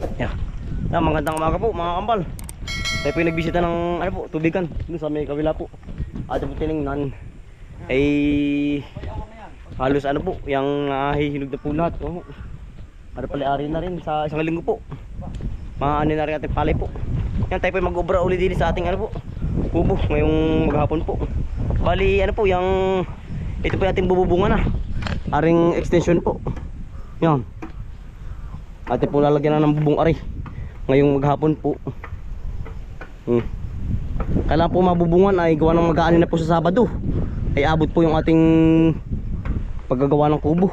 Yeah. Magandang umaga po mga kambal. Tayo po yung nagbisita ng ano po, tubigan dun sa may kabila po. At po tinignan ay halos ano po, yung nahihinog na po lahat. Oh. Ano pala ari na rin sa isang linggo po. Maano na rin ating palay po. Yan, tayo po yung mag-obra ulit din sa ating ano po, kubo ngayong maghapon po. Bali ano po, yung ito po yung ating bububungan na aring extension po. Yan, ating po lalagyan na ng bubong ari ngayong maghapon po. Kailangan po mabubungan ay gawa ng mag-aani na po sa Sabado. Ay abot po yung ating paggagawa ng kubo.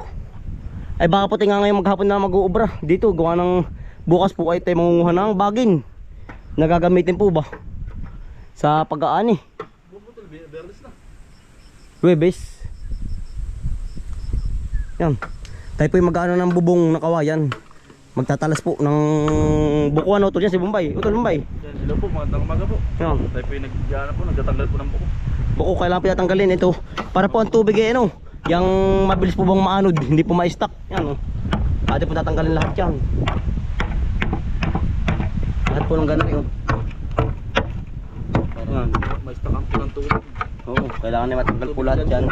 Ay baka po tinga ngayong maghapon na mag-uubra dito. Gawa ng bukas po ay tayo mangunguha ng bagin na gagamitin po ba sa pag-aani. Webes. Yan, tayo po yung mag-aano ng bubong na kawayan. Magtatalas po ng buko ano to dyan si Bombay. Utol Bombay. Hello po, magandang umaga po. Yan. Tayo po yung nagtatanggal po ng buko. Buko kailangan po natanggalin ito para po ang tubig ay ano, yung mabilis po bang maanod, hindi po ma-stuck. Yan oh. Ate po tatanggalin lahat yan. Lahat po ng ganun oh. Yan, ma-stuck ang po ng tubig. Oo, kailangan na matanggal po lahat yan.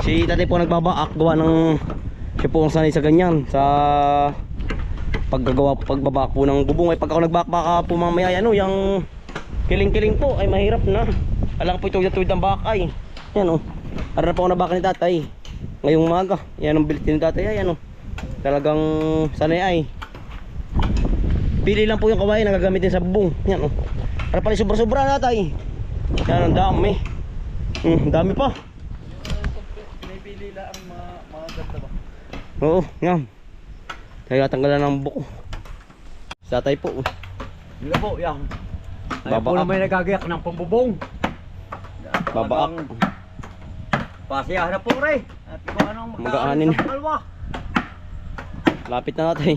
Si tatay po nagbabaak gawa ng siya po ang sanay sa ganyan sa pagbabaak po ng bubong. Ay pag ako nagbaak po mamaya ano, yung kiling-kiling po ay mahirap na. Alam po tuwid ang bakay. Yan oh. Para na po ako nabaka ni tatay ngayong umaga. Yan ang bilis ni tatay. Yan oh. Talagang sanay ay. Pili lang po yung kawain na gagamitin sa bubong. Yan oh. Para pala sobra-sobra na tatay. Yan ang dami. Dami pa. May pili lang ang mga ganda ba? Oo, yan. Tayo tatanggalan ng buko. Sa tatay po. Hindi po, yan. Ayaw po Babaak. na may nagagayak ng pambubong. Babaak. Pasiyahan na po rin. At kung anong Mag-aanin. sa kalwa. Lapit na natin.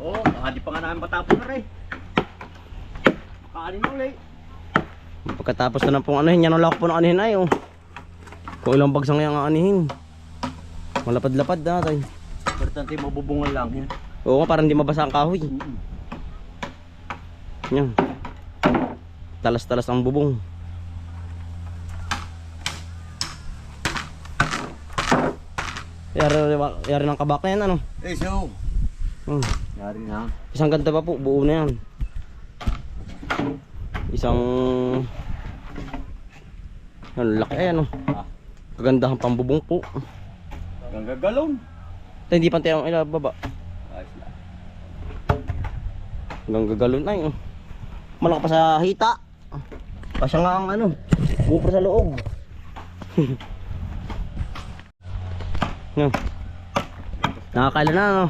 Oo, hindi pa nga namin matapos na rin. Makaanin na ulit. Pagkatapos na pong anihin, yan ang laki po ng anihin ay oh. Kung ilang bagsang yung anihin. Malapad-lapad na tayo. Importante mabubungan lang yan. Oo nga, parang hindi mabasa ang kahoy. Yan. Talas-talas ang bubong. Yari ng kabak na yan ano. Eh, so. Yari na. Isang ganda pa po, buo na yan. Isang ano, laki ano. Kagandahan pang bubong po. Hanggang gagalon. Tayo hindi pantay ang ilababa. Ayos na. Hanggang gagalon na yun. Malaki pa sa hita. Pasya nga ang ano, bupro sa loob. Yan. Nakakaila na ano.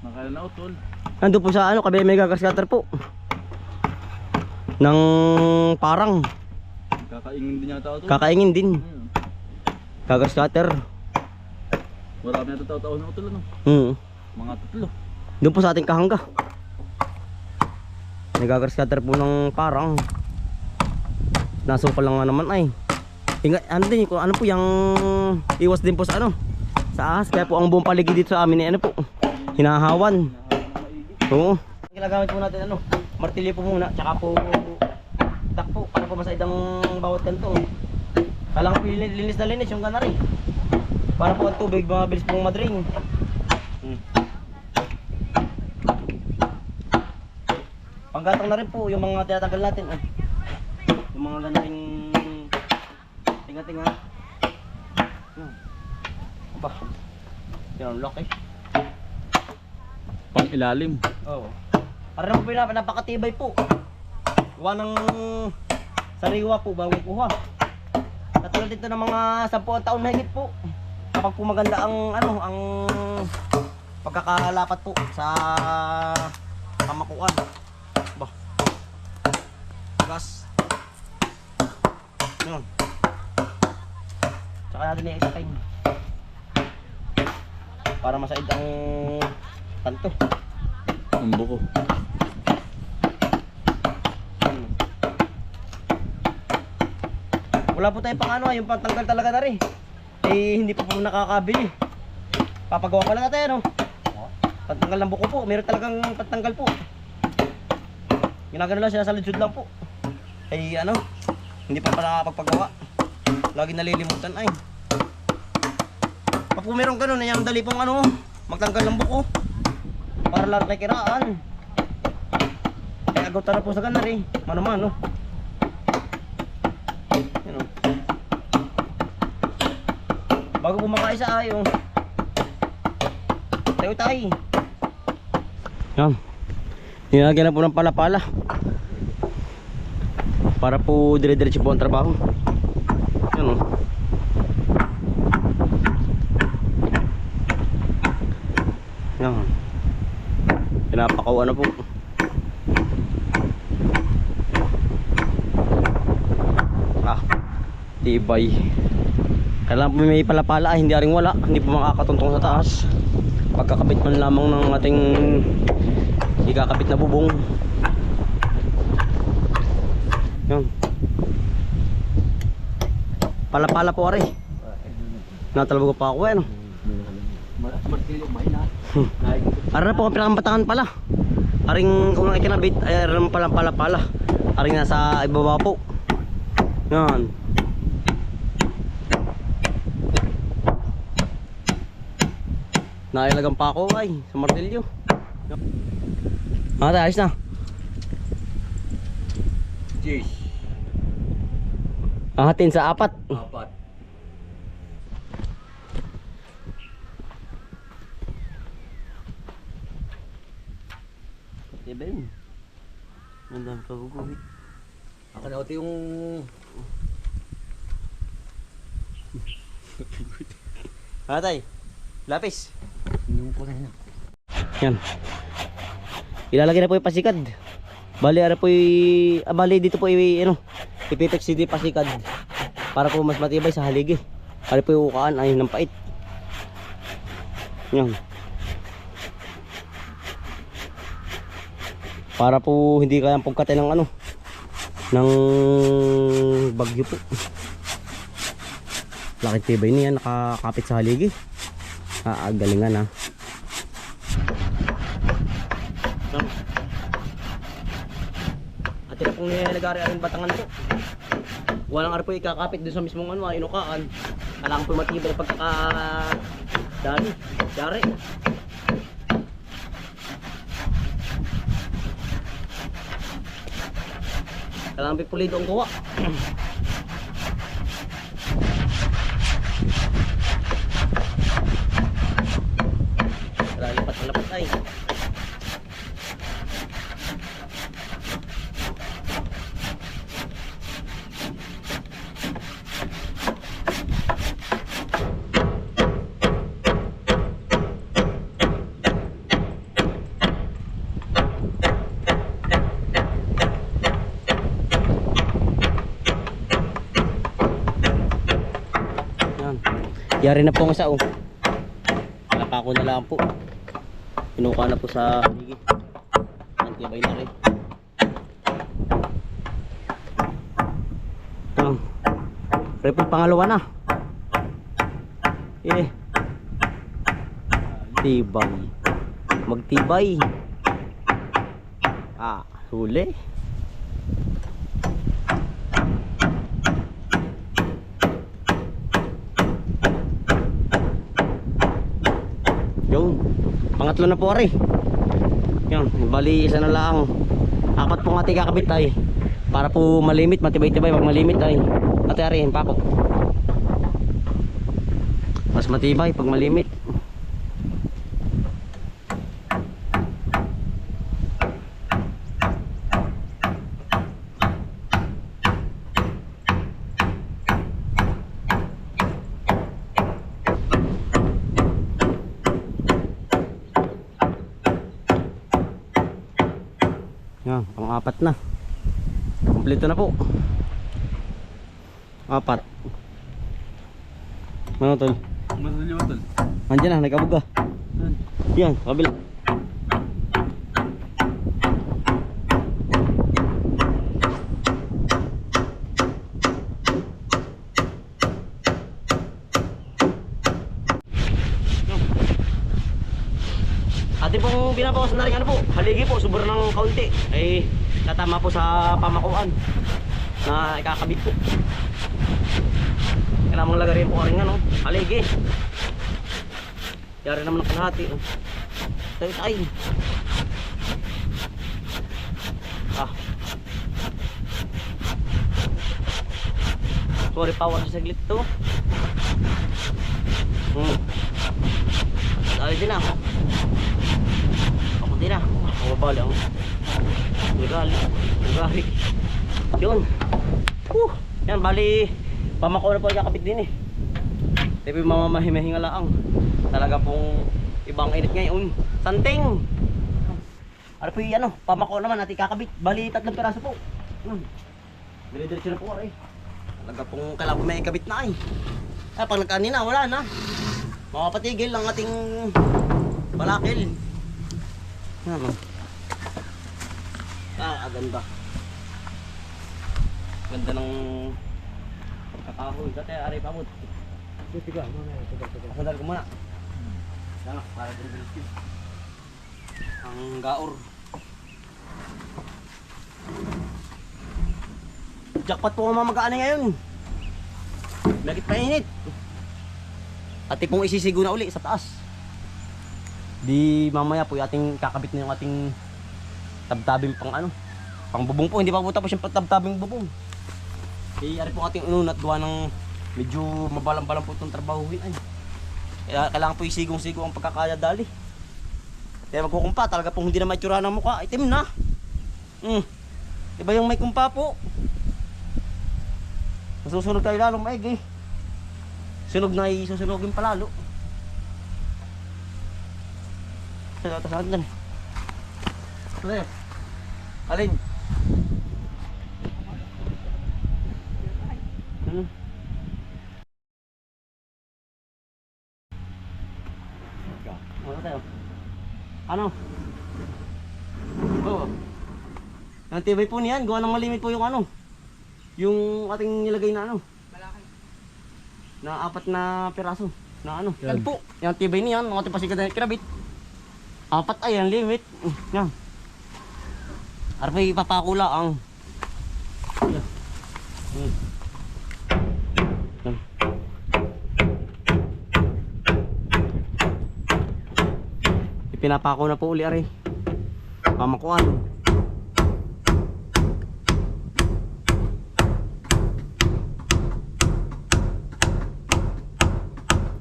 Nakala na utol. Nandun po sa ano, kabi may gagas cutter po. Nang parang Kakaingin din yata utol. kakaingin din. Gagas cutter. Marami na tao na utol ano. Mga tatlo. Doon po sa ating kahangga. Nagagas cutter po ng parang. Nasukal lang nga naman ay. Ano din ko, ano po yung iwas din po sa ano, sa ahas. Kaya po ang buong paligid dito sa amin ay ano po, hinahawan. Oo. Ang ginagamit po natin ano, martilyo po muna, tsaka po takpo para po masaid ang bawat kanto. Kailangan po linis na linis yung ganari. Para po ang tubig mabilis pong madring. Panggatong na rin po yung mga tinatanggal natin. Yung mga ganaring tinga-tinga. Aba. Yan, lock eh. Pang ilalim. Oo. Para naman po napakatibay po. Gawa ng sariwa po bago kuha. Katulad dito ng mga 10 taon na higit po. Kapag po maganda ang ano, ang pagkakalapat po sa kamakuan. Ba. Gas. Yun. Tsaka natin i-explain. Para masaid ang kanto. Ang buko. Wala po tayo pang ano, yung pantanggal talaga na rin. Eh, hindi pa po nakakabili. Papagawa pa lang natin, ano? Pantanggal ng buko po. Meron talagang pantanggal po. Ginagano lang sila sa ludsud lang po. Ay ano, hindi pa pala nakapagpagawa. Lagi nalilimutan ay. Pag meron ganun, ay ang dali pong ano, magtanggal ng buko. Para lang kay kiraan. Kaya agaw na po sa ganar eh. Mano-mano. Yan o. Bago bumakain sa ayo. Tayo. Yan. Nilagyan na po ng pala-pala. Para po dire-diretso po ang trabaho. Yan o. Yan. Pinapakaw ano po. Tibay. Kailangan po may pala-pala, hindi rin wala. Hindi po makakatuntong sa taas. Pagkakabit man lamang ng ating ikakabit na bubong. Yan. Pala-pala po ari. Natalabog pa ako eh no. Martilyo, mahina. Ara na po ang pinakabatangan pala. Aring unang ikinabit ay aring pala-pala. Aring nasa ibaba po. Yan. Nailagan pa ako ay sa martilyo. Ayos na. Jeez. Ahatin sa 4. 4. Diba yun? Ang dami kaguguhit. Ako na ito yung... Tay, lapis. Yung ko na yun. Yan. Ilalagay na po yung pasikad. Bali, ara po bali dito po ano, ipipix dito yung pasikad. Para po mas matibay sa haligi. Bali po yung ukaan ay ng pait. Yan. Para po hindi kayang pagkatay ng ano, ng bagyo po. Laki tibay niya, nakakapit sa haligi. Galingan ha. At ito pong nilalagari ang batangan po. Walang araw po ikakapit doon sa mismong ano, inukaan. Kailangan po matibay na pagkakadali. Dari. Kailangan po pulido ang gawa. Lapat ay. Yan. Yari na po ang isa oh. Napako na lang po. Pinuka na po sa higi. Antibay na rin. Yan. Report pangalawa na. Tibay. Magtibay. Huli. Yun. Pangatlo na po ari. Yan, bali isa na lang. 4 po nga kakabit ay. Para po malimit, matibay-tibay pag malimit ay. Ate ari, pako. Mas matibay pag malimit. Yan, pang-4 na. Kompleto na po. 4. Ano tol? Martilyo tol. Andiyan na, nagkabuga. Yan, kabila. Ate nabawas na rin ano po, haligi po, sobrang ng kaunti. Ay tatama po sa pamakuan na ikakabit po. Kailangan mong lagarin po rin ano, haligi. Yari naman ang kalahati. Oh. Tayo. Ah. Sorry, power sa saglit to. Dali din na. Ako din na. Mababali ako. Lugali. Yun. Yan, bali. Pamako na po kakapit din eh. Tapi mamamahimahinga lang. Talaga pong ibang init ngayon. Santing! Ano po yung ano, pamako naman natin kakabit. Bali, 3 piraso po. Dili-diretso na po eh. Talaga pong kailangan po may ikabit na eh. Pag nagkanina, wala na. Makapatigil ang ating balakil. Ano? Ganda. Ganda ng pagkakahoy. Dati, aray pa mo. Sandal ko muna. Yan, para din ang gaor. Jackpot po ang mamagaan ngayon. Lagit pa init. Ati pong isisigo na uli sa taas. Di mamaya po yung ating kakabit na yung ating tabtabing pang ano, pang bubong po. Hindi pa po tapos yung tabtabing bubong. Ari po ating ununat gawa ng medyo mabalang-balang po itong trabahuin ay. Kaya kailangan po isigong-sigong ang pagkakayadali. Kaya magkukumpa talaga pong hindi na may tsura ng mukha, itim na. Iba yung may kumpa po. Masusunod tayo lalong maigi. Sunog na isusunogin palalo. Saan na? Ano? Alin? Ano tayo? Ano? Oo. Ang tibay po niyan, gawa ng malimit po yung ano. Yung ating nilagay na ano. Na 4 na piraso. Na ano. Yan po. Yung tibay niyan, mga ating pasikat na kirabit. 4 ay ang limit. Yan. Arpay ipapakula ang. Yan. Yan. Ipinapako na po uli aray. Pamakuan.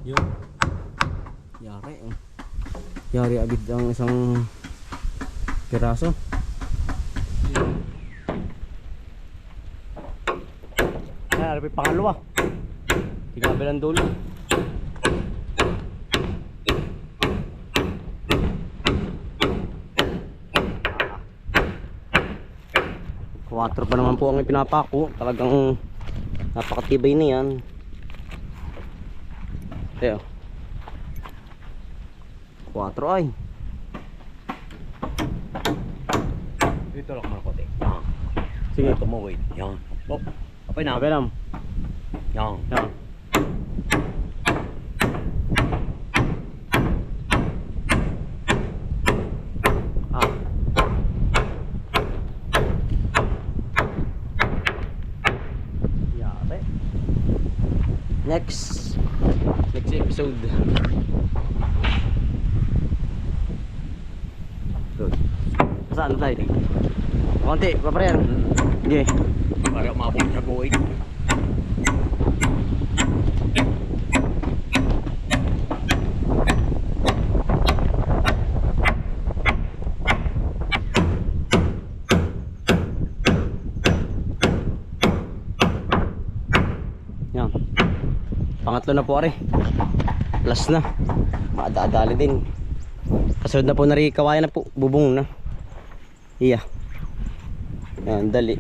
Yun. Yari agad ang isang piraso. Yan, harapin pangalawa. Tignabilang dulo. Quattro pa naman po ang ipinapako. Talagang napakatibay na yan. Ito. 4 ay. Dito lang mga kote. Sige. Tumawid. Yan. Hop. Apay na. Apay na. Yan. Yan. Yate. Next episode. Saan tayo? Konti, paparehan. Sige. Para umabot sa buhay. Yan. Pangatlo na po ari. Last na. Maadadali din. Kasunod na po na rin kawayan na po. Bubong na. Iya. Yan, dali.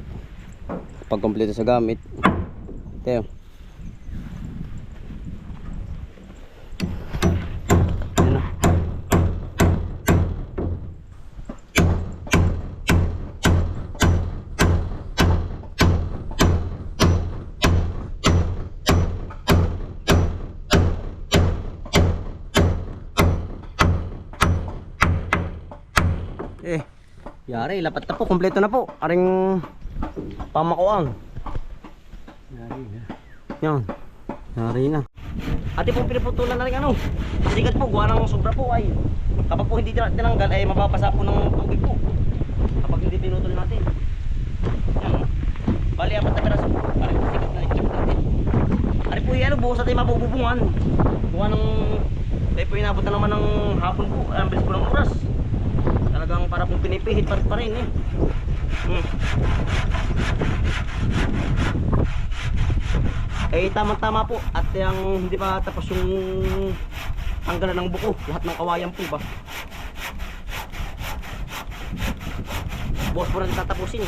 Pagkompleto sa gamit. Ito. Yan na. Yari, lapat na po, kompleto na po. Aring pamakuang. Yan. Yari na. Ate po pinaputulan na rin ano. Sikat po, gawa ng sobra po ay. Kapag po hindi tinanggal ay mababasa po ng tubig po. Kapag hindi pinutol natin. Yan. Bali, apat na peraso po. Aring sikat na ikot natin. Ari po yan, bukas natin mabububungan. Gawa ng... Tayo po inabot na naman ng hapon po. Ang bilis po ng oras. Talagang para pong pinipihit pa rin eh. Eh tamang-tama po at yung hindi pa tapos yung tanggalan ng buko, lahat ng kawayan po ba. Boss po na tatapusin.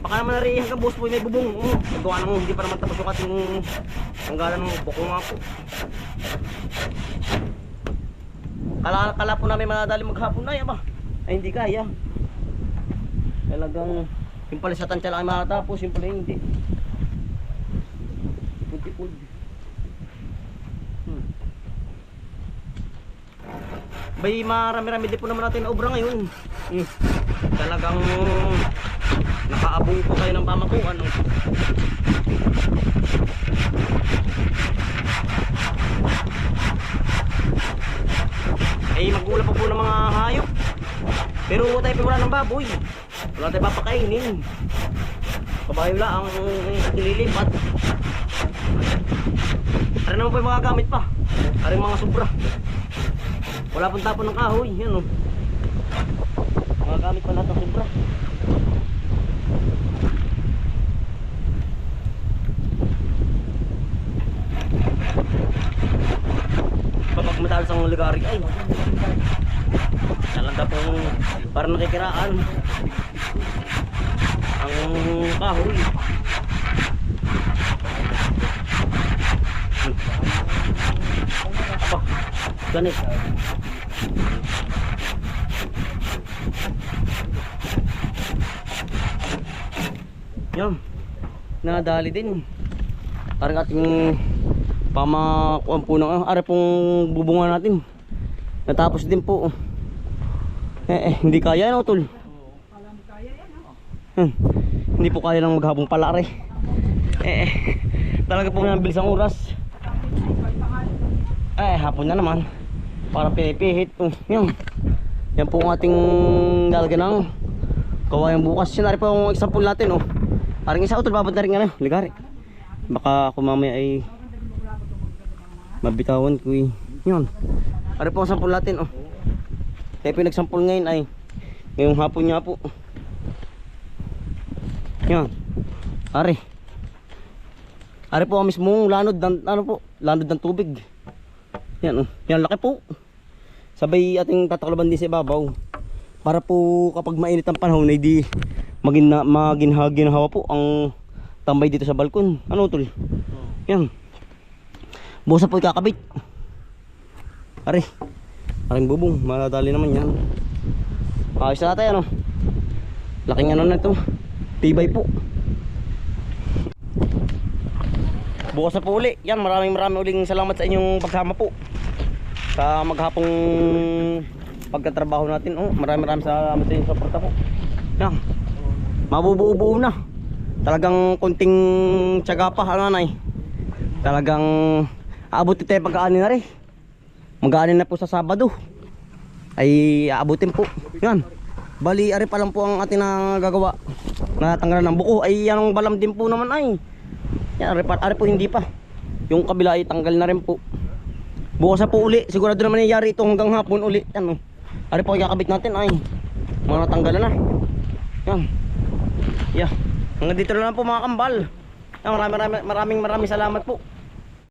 Baka naman na rin hanggang boss po may bubong. Gawa nang hindi pa naman tapos yung ating tanggalan ng buko nga po. Kala po namin madali maghapon na yan ba? Ay hindi kaya. Talagang yung palisatan siya lang ay matapos, yung pala hindi. Pud. Bay marami-rami din po naman natin na obra ngayon. Talagang nakaabong po kayo ng pamakuan. Eh mag-uula pa po ng mga hayop. Pero tayo wala ng baboy. Wala tayo papakainin. Kabayo lang ang ililipat. Ano naman po yung mga gamit pa. Aring mga sobra. Wala pong tapon ng kahoy. Yan o. Mga gamit pa lahat ng sobra. Kapag matalas ang ligari ay talaga pong parang nakikiraan ang kahoy. Apa? Ganit. Yan. Nadali din. Parang ating pamakuan po ng are pong bubungan natin. Natapos din po. Hindi kaya no tol. Hindi po kaya lang maghapong palare. Talaga po nabilis ang oras. Hapon na naman. Para pinipihit. Yan po ang ating lalagyan ng kawayan bukas. Sinari po ang example natin. Parang isa utol babad na rin nga ligari. Baka kung mamaya ay mabitawan ko eh. Yun. Ari po ang sampol natin. Kaya pinagsampol ngayon ay ngayong hapon niya po. Yan. Ari. Ari po ang mismong lanod ng, lanod ng tubig. Yan Yan laki po. Sabay ating tatakloban din sa ibabaw. Para po kapag mainit ang panahon ay di maginhawa po ang tambay dito sa balkon. Ano tol? Yan. Busa po ikakabit. Ari. Aring bubong. Maladali naman yan. Ayos na natin laking ano na ito. Tibay po. Bukas na po uli. Yan, maraming uling salamat sa inyong pagsama po sa maghapong pagkatrabaho natin. Maraming salamat sa inyong suporta po. Yan. Mabubuo-buo na. Talagang konting tiyaga pa nanay. Talagang aabot tayo pag-aani na rin. Mag-aani na po sa Sabado. Ay aabutin po. Yan. Bali ari pa lang po ang ating nagagawa. Natanggalan ng buko. Ay yan ang balam din po naman ay. Yan ari po hindi pa. Yung kabila ay tanggal na rin po. Bukas na po uli. Sigurado naman nangyayari ito hanggang hapon uli. Yan Ari po ikakabit natin ay. Mga natanggalan na. Yan. Yeah. Hanggang dito na lang po mga kambal. Maraming salamat po.